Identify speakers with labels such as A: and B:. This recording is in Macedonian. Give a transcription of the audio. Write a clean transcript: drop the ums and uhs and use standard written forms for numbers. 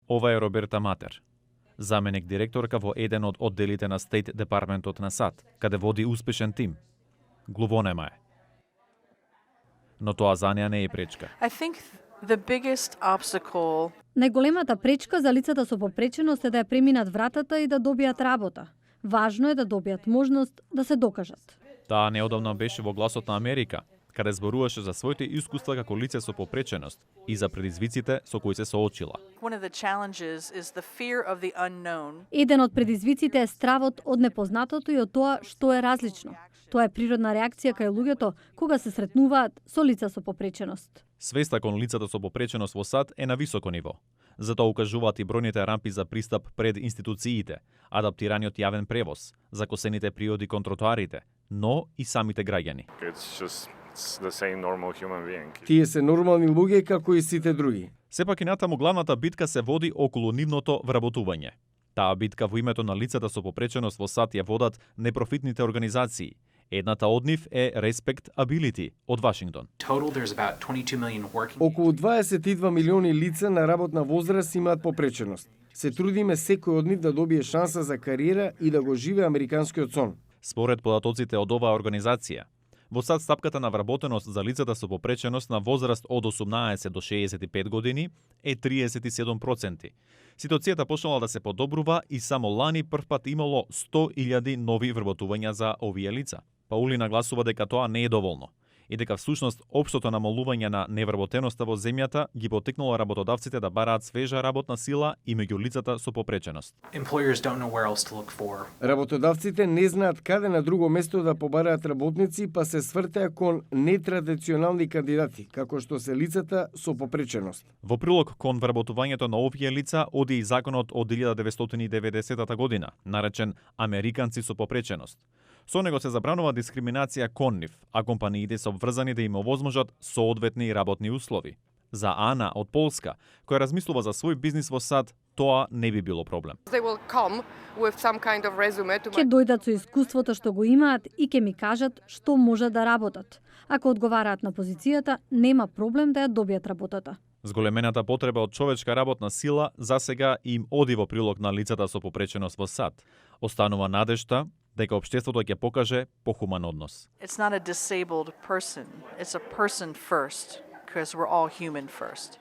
A: Ова е Роберта Матер, заменик директорка во еден од одделите на State Departmentот на САД, каде води успешен тим. Глувонема е. Но тоа за неа не е пречка.
B: I think the biggest obstacle
C: Најголемата пречка за лицата со попреченост е да ја преминат вратата и да добијат работа. Важно е да добијат можност да се докажат.
A: Таа неодамна беше во Гласот на Америка, каде зборуваше за своите искуства како лице со попреченост и за предизвиците со кои се соочила.
B: one of the challenges is the fear of the unknown.
C: Еден од предизвиците е стравот од непознатото и од тоа што е различно. Тоа е природна реакција кај луѓето кога се сретнуваат со лица со попреченост.
A: Свеста кон лицата со попреченост во САД е на високо ниво. Затоа укажуваат и бројните рампи за пристап пред институциите, адаптираниот јавен превоз, закосените приоди кон тротоарите, но и самите граѓани.
D: It's the same normal human being.
E: Тие се нормални луѓе како и сите други.
A: Сепак и натаму главната битка се води околу нивното вработување. Таа битка во името на лицата со попреченост во САД ја водат непрофитните организации. Едната од нив е Respect Ability од Вашингтон.
F: Total, there's about 22 million working.
E: Околу 22 милиони лица на работна возраст имаат попреченост. Се трудиме секој од нив да добие шанса за кариера и да го живее американскиот сон.
A: Според податоците од оваа организација, во САД стапката на вработеност за лицата со попреченост на возраст од 18 до 65 години е 37%. Ситуацијата почнала да се подобрува и само лани првпат имало 100.000 нови вработувања за овие лица. Паули нагласува дека тоа не е доволно и дека всушност општото намалување на невработеноста во земјата ги потикнало работодавците да бараат свежа работна сила и меѓу лицата со попреченост.
F: Employers don't know where else to look for.
E: Работодавците не знаат каде на друго место да побараат работници, па се свртеа кон нетрадиционални кандидати, како што се лицата со попреченост.
A: Во прилог кон вработувањето на овие лица оди и законот од 1990 година, наречен Американци со попреченост. Со него се забранува дискриминација кон нив, а компаниите се обврзани да им овозможат соодветни работни услови. За Ана од Полска, која размислува за свој бизнис во САД, тоа не би било проблем.
G: They will come with some kind of resume to
C: Ќе дојдат со искуството што го имаат и ќе ми кажат што можат да работат. Ако одговараат на позицијата, нема проблем да ја добијат работата.
A: Зголемената потреба од човечка работна сила засега им оди во прилог на лицата со попреченост во САД. Останува надежта дека општеството ќе покаже похуман однос.
B: It's not a disabled person, it's a person first, because we're all human first.